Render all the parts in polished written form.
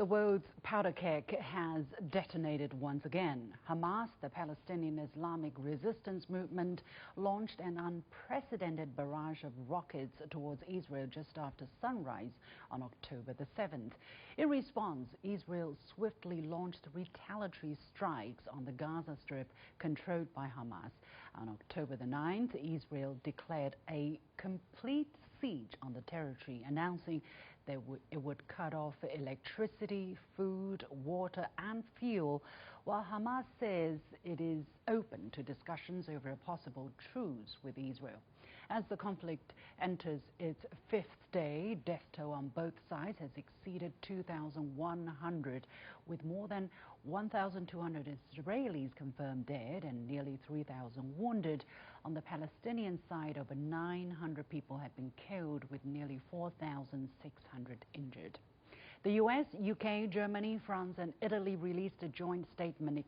The world's powder keg has detonated once again. Hamas, the Palestinian-Islamic resistance movement, launched an unprecedented barrage of rockets towards Israel just after sunrise on October the 7th. In response, Israel swiftly launched retaliatory strikes on the Gaza Strip controlled by Hamas. On October the 9th, Israel declared a complete siege on the territory, announcing that it would cut off electricity, food, water and fuel, while Hamas says it is open to discussions over a possible truce with Israel. As the conflict enters its fifth day, death toll on both sides has exceeded 2,100, with more than 1,200 Israelis confirmed dead and nearly 3,000 wounded. On the Palestinian side, over 900 people have been killed, with nearly 4,600 injured. The US, UK, Germany, France and Italy released a joint statement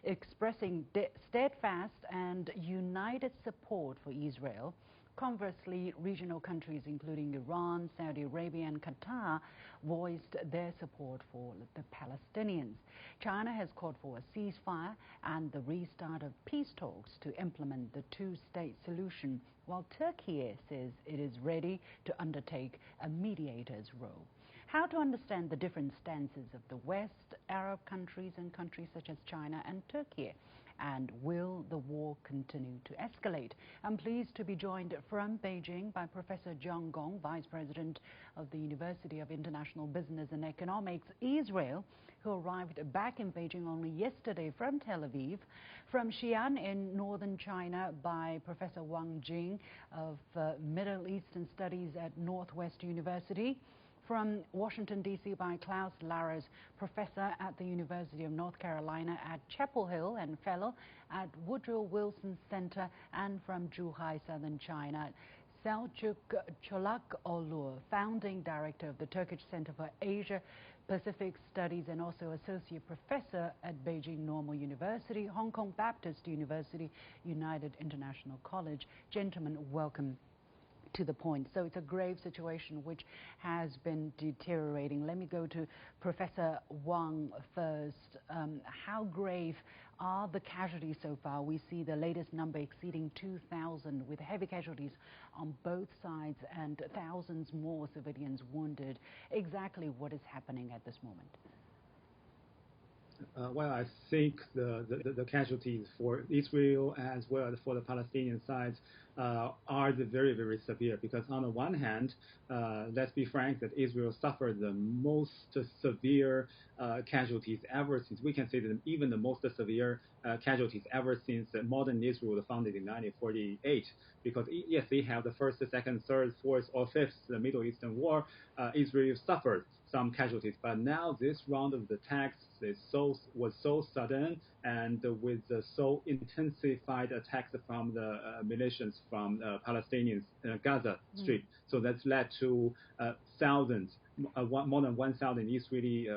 expressing steadfast and united support for Israel. Conversely, regional countries including Iran, Saudi Arabia and Qatar voiced their support for the Palestinians. China has called for a ceasefire and the restart of peace talks to implement the two-state solution, while Turkey says it is ready to undertake a mediator's role. How to understand the different stances of the West, Arab countries and countries such as China and Turkey? And will the war continue to escalate? I'm pleased to be joined from Beijing by Professor Gong, Vice President of the University of International Business and Economics, Israel, who arrived back in Beijing only yesterday from Tel Aviv. From Xi'an in northern China by Professor Wang Jin of Middle Eastern Studies at Northwest University. From Washington, D.C. by Klaus, Larres, professor at the University of North Carolina at Chapel Hill and fellow at Woodrow Wilson Center, and from Zhuhai, southern China, Selcuk Colakoglu, founding director of the Turkish Center for Asia Pacific Studies and also associate professor at Beijing Normal University, Hong Kong Baptist University, United International College. Gentlemen, welcome to the point. So it's a grave situation which has been deteriorating. Let me go to Professor Wang first. How grave are the casualties so far? We see the latest number exceeding 2,000 with heavy casualties on both sides and thousands more civilians wounded. Exactly what is happening at this moment? Well, I think the casualties for Israel as well as for the Palestinian side are very, very severe, because on the one hand, let's be frank, that Israel suffered the most severe casualties ever since, we can say that even the most severe casualties ever since modern Israel was founded in 1948, because yes, they have the first, second, third, fourth or fifth the Middle Eastern War. Israel suffered some casualties, but now this round of the attacks was so sudden and with the so intensified attacks from the militias from Palestinians Gaza Strip. So that's led to thousands, more than 1,000 Israeli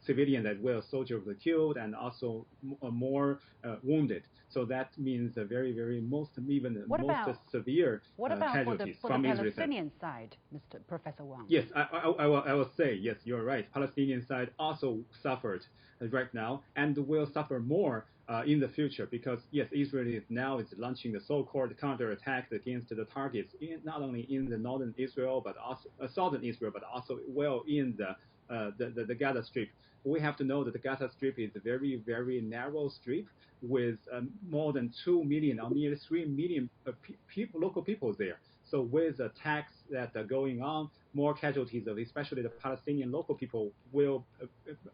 civilians as well, soldiers were killed and also more wounded. So that means a very, very most severe casualties from Israel. What about for the Palestinian side, Mr. Professor Wang? Yes, I will say, yes, you're right. Palestinian side also suffered right now and will suffer more in the future, because yes, Israel is launching the so-called counterattack against the targets not only in the northern Israel but also southern Israel, but also in the Gaza Strip. We have to know that the Gaza Strip is a very, very narrow strip with more than 2 million or nearly 3 million local people there. So with attacks that are going on, more casualties of especially the Palestinian local people will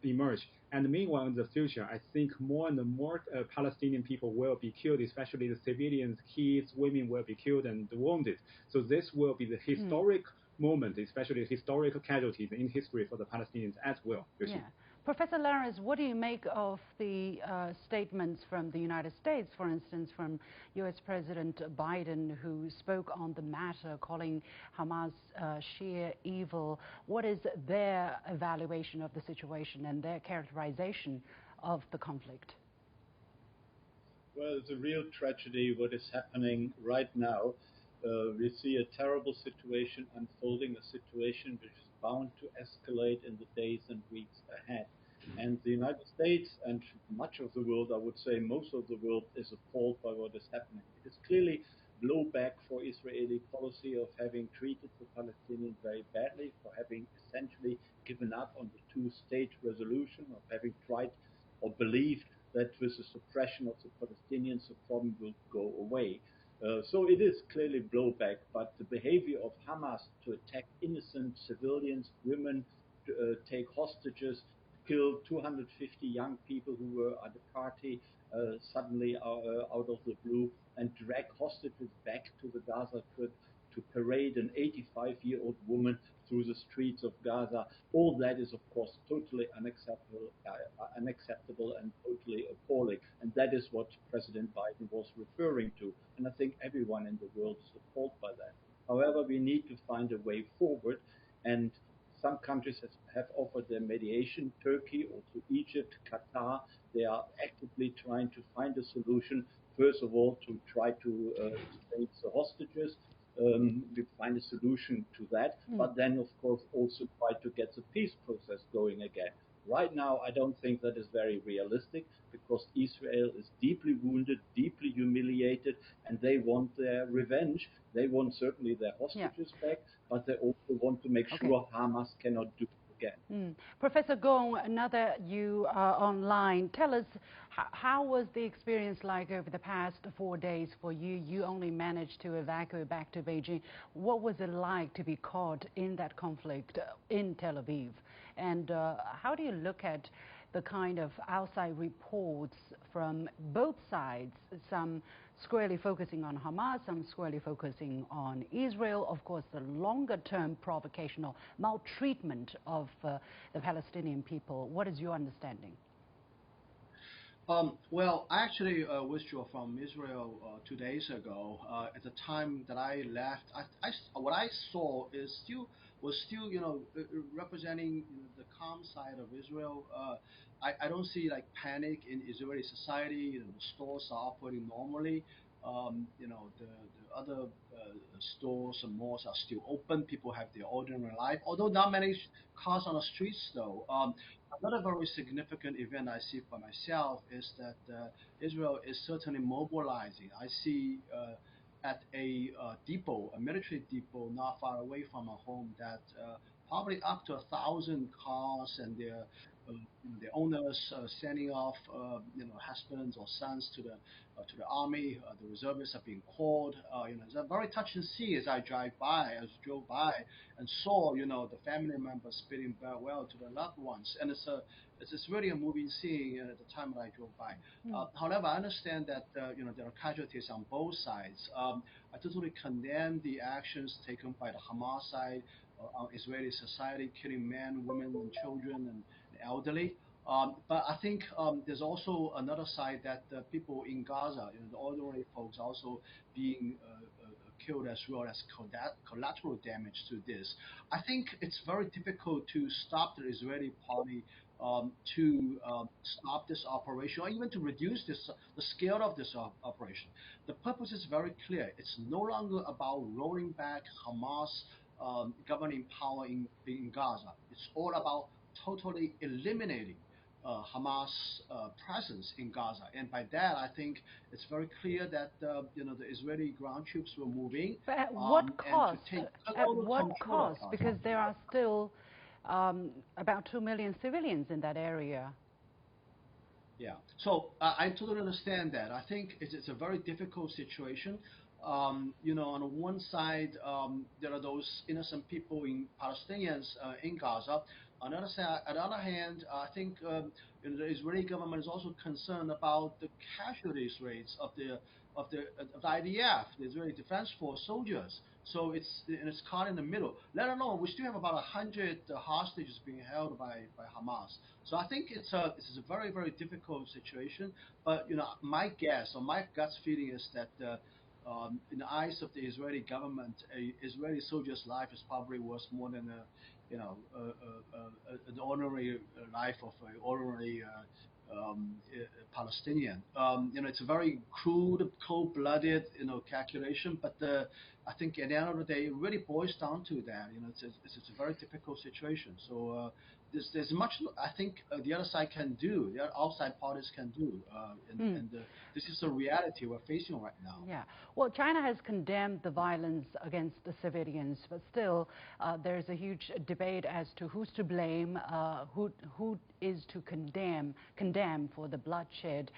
emerge. And meanwhile, in the future, I think more and more Palestinian people will be killed, especially the civilians, kids, women will be killed and wounded. So this will be the historic moment, especially historical casualties in history for the Palestinians as well. Yeah. Professor Larres, what do you make of the statements from the United States, for instance, from U.S. President Biden, who spoke on the matter, calling Hamas sheer evil? What is their evaluation of the situation and their characterization of the conflict? Well, it's a real tragedy what is happening right now. We see a terrible situation unfolding, a situation which is bound to escalate in the days and weeks ahead. And the United States and much of the world, I would say most of the world, is appalled by what is happening. It is clearly blowback for Israeli policy of having treated the Palestinians very badly, for having essentially given up on the two-state resolution, of having tried or believed that with the suppression of the Palestinians, the problem will go away. So it is clearly blowback, but the behavior of Hamas to attack innocent civilians, women, take hostages, kill 250 young people who were at the party suddenly out of the blue, and drag hostages back to the Gaza Strip to parade an 85-year-old woman through the streets of Gaza. All that is, of course, totally unacceptable and totally appalling. And that is what President Biden was referring to. And I think everyone in the world is appalled by that. However, we need to find a way forward. And some countries have offered their mediation, Turkey, also Egypt, Qatar. They are actively trying to find a solution, first of all, to try to save the hostages, we find a solution to that, but then, of course, also try to get the peace process going again. Right now, I don't think that is very realistic because Israel is deeply wounded, deeply humiliated, and they want their revenge. They want certainly their hostages back, but they also want to make sure Hamas cannot do it again. Professor Gong, now that you are online, tell us how was the experience like over the past 4 days for you? You only managed to evacuate back to Beijing. What was it like to be caught in that conflict in Tel Aviv? And how do you look at the kind of outside reports from both sides, some squarely focusing on Hamas, some squarely focusing on Israel, of course, the longer-term provocation or maltreatment of the Palestinian people? What is your understanding? Well, I actually withdrew from Israel 2 days ago. At the time that I left, what I saw was still representing the calm side of Israel. I don't see like panic in Israeli society. The stores are operating normally. The other stores and malls are still open. People have their ordinary life, although not many cars on the streets though. Another very significant event I see for myself is that Israel is certainly mobilizing. I see at a depot, a military depot not far away from my home, that probably up to 1,000 cars and their owners sending off husbands or sons to the army. The reservists are being called. It's a very touch and see as I drove by and saw the family members bidding farewell to their loved ones, and it's really a moving scene at the time that I drove by. However, I understand that there are casualties on both sides. I totally condemn the actions taken by the Hamas side on Israeli society, killing men, women, and children and elderly. But I think there's also another side that people in Gaza, the ordinary folks, also being killed as well as collateral damage to this. I think it's very difficult to stop the Israeli party to stop this operation, or even to reduce the scale of this operation. The purpose is very clear. It's no longer about rolling back Hamas governing power in Gaza. It's all about totally eliminating Hamas presence in Gaza, and by that I think it's very clear that the Israeli ground troops were moving. But at what cost? At what cost? Gaza. Because there are still about 2 million civilians in that area. Yeah, so I totally understand that. I think it's a very difficult situation. On one side, there are those innocent people, Palestinians in Gaza. On the other hand, I think the Israeli government is also concerned about the casualties rates of the IDF, the Israeli Defense Force soldiers. So it's caught in the middle. Let alone we still have about 100 hostages being held by Hamas. So I think it's a very, very difficult situation. But my guess or my gut feeling is that in the eyes of the Israeli government, a Israeli soldier's life is probably worth more than an ordinary life of an ordinary Palestinian. It's a very crude, cold-blooded, calculation. But I think at the end of the day, it really boils down to that. It's a very difficult situation. So there's much I think the other side can do, the outside parties can do, and this is the reality we're facing right now. Yeah. Well, China has condemned the violence against the civilians, but still there's a huge debate as to who's to blame, who is to condemn for the bloodshed.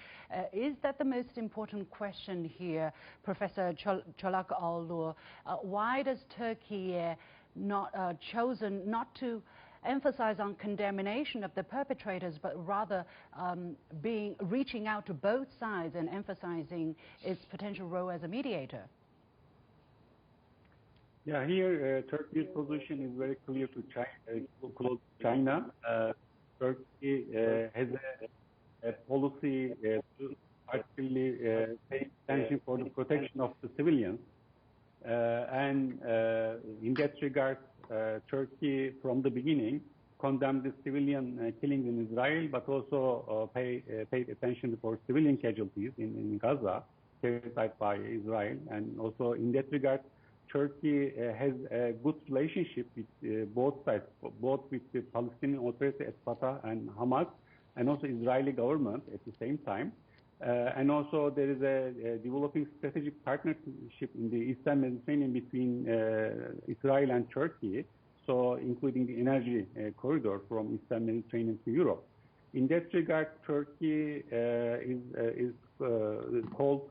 Is that the most important question here, Professor Colakoglu? Why does Turkey not chosen not to emphasize on condemnation of the perpetrators, but rather reaching out to both sides and emphasizing its potential role as a mediator? Yeah, here Turkey's position is very clear to China, close to China. Turkey has a policy to particularly pay attention for the protection of the civilians. And in that regard, Turkey, from the beginning, condemned the civilian killings in Israel, but also paid attention for civilian casualties in Gaza, carried out by Israel. And also in that regard, Turkey has a good relationship with both sides, both with the Palestinian Authority at Fatah and Hamas, and also Israeli government at the same time. And also there is a developing strategic partnership in the Eastern Mediterranean between Israel and Turkey, so including the energy corridor from Eastern Mediterranean to Europe. In that regard, Turkey is called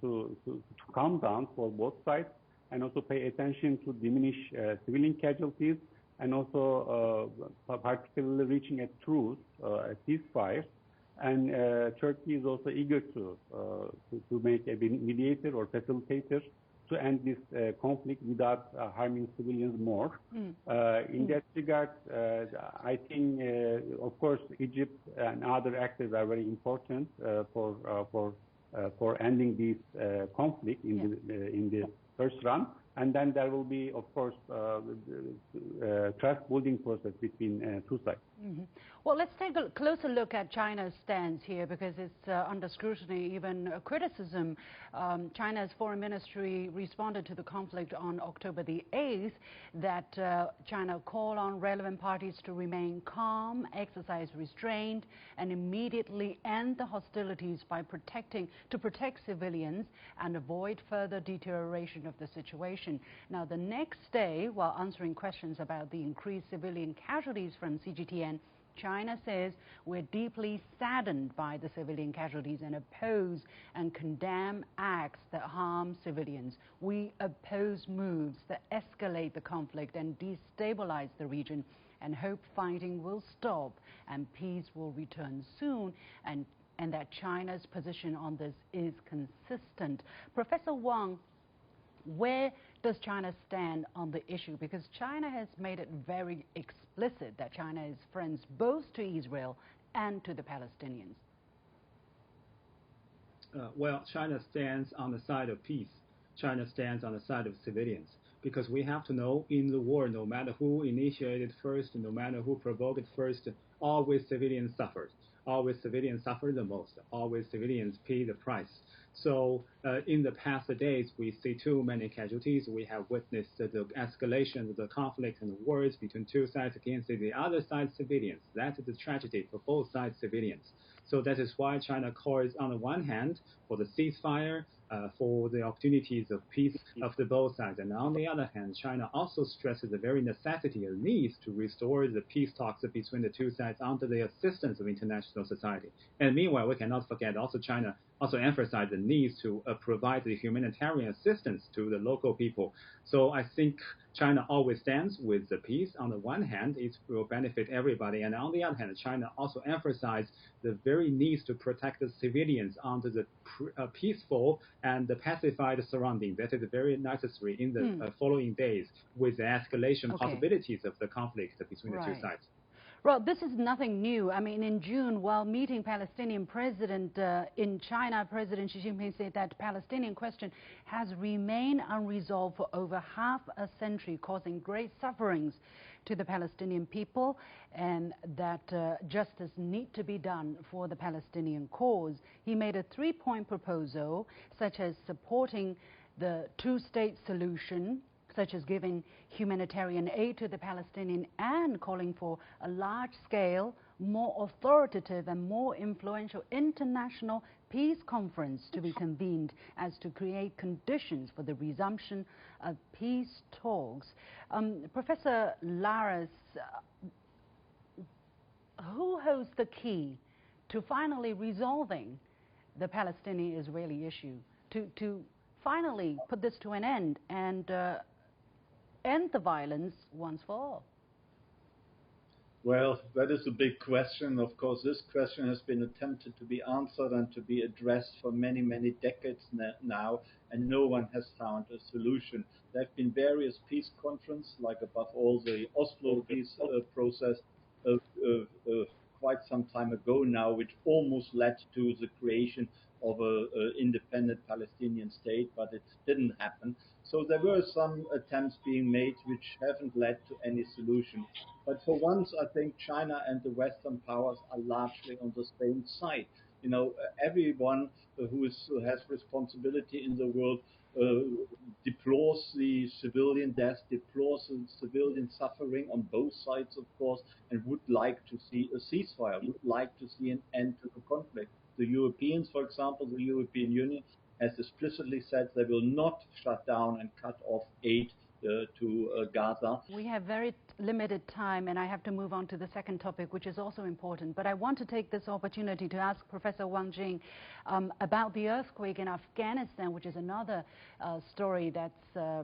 to calm down for both sides and also pay attention to diminish civilian casualties, and also particularly reaching a truce, a ceasefire. And Turkey is also eager to make a mediator or facilitator to end this conflict without harming civilians more. In that regard, I think, of course, Egypt and other actors are very important for ending this conflict in the first run. And then there will be, of course, trust-building process between two sides. Well, let's take a closer look at China's stance here, because it's under scrutiny, even criticism. China's foreign ministry responded to the conflict on October the 8th that China called on relevant parties to remain calm, exercise restraint, and immediately end the hostilities by protect civilians and avoid further deterioration of the situation. Now, the next day, while answering questions about the increased civilian casualties from CGTN, China says we're deeply saddened by the civilian casualties and oppose and condemn acts that harm civilians. We oppose moves that escalate the conflict and destabilize the region, and hope fighting will stop and peace will return soon, and that China's position on this is consistent. Professor Wang, where does China stand on the issue? Because China has made it very explicit that China is friends both to Israel and to the Palestinians. Well, China stands on the side of peace. China stands on the side of civilians. Because we have to know, in the war, no matter who initiated first, no matter who provoked it first, always civilians suffered. Always civilians suffer the most. Always civilians pay the price. So in the past days, we see too many casualties. We have witnessed the escalation of the conflict and the wars between two sides against the other side's civilians. That is the tragedy for both sides' civilians. So that is why China calls, on the one hand, for the ceasefire, for the opportunities of peace of the both sides. And on the other hand, China also stresses the very necessity and needs to restore the peace talks between the two sides under the assistance of international society. And meanwhile, we cannot forget also China also emphasized the need to provide the humanitarian assistance to the local people. So I think China always stands with the peace. On the one hand, it will benefit everybody. And on the other hand, China also emphasized the very need to protect the civilians under the peaceful and the pacified surroundings. That is very necessary in the following days with the escalation possibilities of the conflict between the two sides. Well, this is nothing new. I mean, in June, while meeting Palestinian president in China, President Xi Jinping said that the Palestinian question has remained unresolved for over half a century, causing great sufferings to the Palestinian people, and that justice needs to be done for the Palestinian cause. He made a 3-point proposal, such as supporting the two-state solution, such as giving humanitarian aid to the Palestinians and calling for a large-scale, more authoritative and more influential international peace conference to be convened as to create conditions for the resumption of peace talks. Professor Larres, who holds the key to finally resolving the Palestinian-Israeli issue, to finally put this to an end and end the violence once for all? Well, that is a big question. Of course, this question has been attempted to be answered and to be addressed for many, many decades now, and no one has found a solution. There have been various peace conferences, like above all the Oslo peace process quite some time ago now, which almost led to the creation of an independent Palestinian state, but it didn't happen. So there were some attempts being made which haven't led to any solution. But for once, I think China and the Western powers are largely on the same side. You know, everyone who has responsibility in the world deplores the civilian deaths, deplores the civilian suffering on both sides, of course, and would like to see a ceasefire, would like to see an end to the conflict. The Europeans, for example, the European Union has explicitly said they will not shut down and cut off aid to Gaza. We have very limited time, and I have to move on to the second topic, which is also important. But I want to take this opportunity to ask Professor Wang Jin about the earthquake in Afghanistan, which is another story that's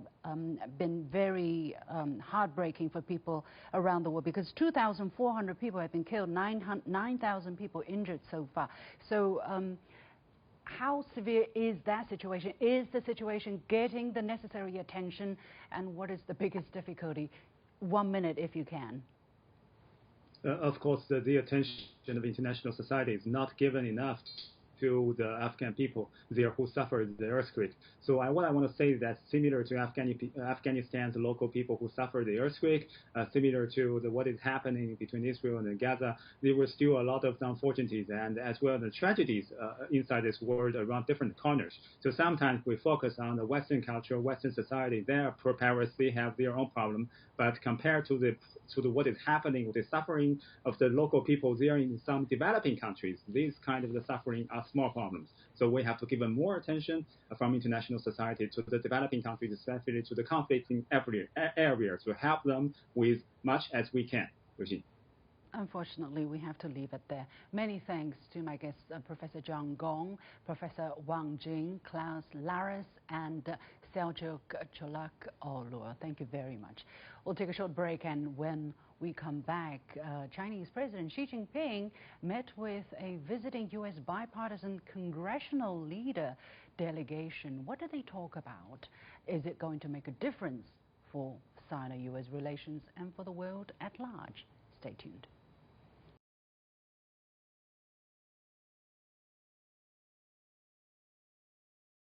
been very heartbreaking for people around the world, because 2,400 people have been killed, 9,000 people injured so far. So how severe is that situation? Is the situation getting the necessary attention? And what is the biggest difficulty? 1 minute, if you can. Of course, the attention of international society is not given enough to the Afghan people there who suffered the earthquake. So what I want to say is that similar to Afghanistan's local people who suffered the earthquake, similar to what is happening between Israel and Gaza, there were still a lot of unfortunatties and as well the tragedies inside this world around different corners. So sometimes we focus on the Western culture, Western society. They are pro-Paris, they have their own problem. But compared to what is happening with the suffering of the local people there in some developing countries, these kind of the suffering are small problems. So we have to give more attention from international society to the developing countries, especially to the conflicting areas, to help them with much as we can. Regine. Unfortunately, we have to leave it there. Many thanks to my guests, Professor Gong, Professor Wang Jin, Klaus, Larres, and Selcuk Colakoglu. Thank you very much. We'll take a short break, and when we come back, Chinese President Xi Jinping met with a visiting U.S. bipartisan congressional leader delegation. What did they talk about? Is it going to make a difference for Sino-U.S. relations and for the world at large? Stay tuned.